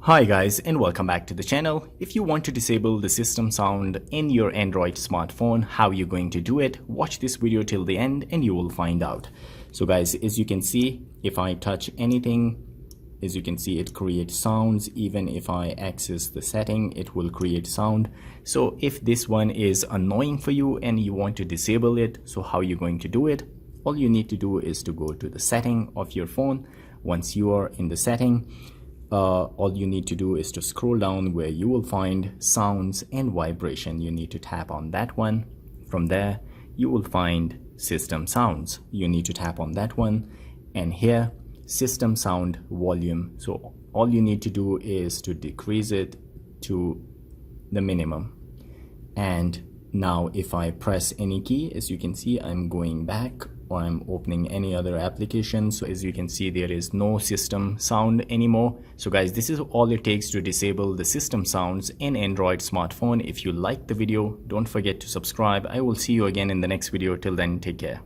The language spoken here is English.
Hi guys, and welcome back to the channel. If you want to disable the system sound in your Android smartphone, how you're going to do it, watch this video till the end and you will find out. So guys, as you can see, if I touch anything, as you can see, it creates sounds. Even if I access the setting, it will create sound. So if this one is annoying for you and you want to disable it, so how you're going to do it? All you need to do is to go to the setting of your phone. Once you are in the setting, all you need to do is to scroll down where you will find sounds and vibration. You need to tap on that one. From there you will find system sounds. You need to tap on that one, and here system sound volume. So all you need to do is to decrease it to the minimum. And now if I press any key, as you can see, I'm going back or I'm opening any other application. So as you can see, there is no system sound anymore. So guys, this is all it takes to disable the system sounds in Android smartphone. If you liked the video, don't forget to subscribe. I will see you again in the next video. Till then, take care.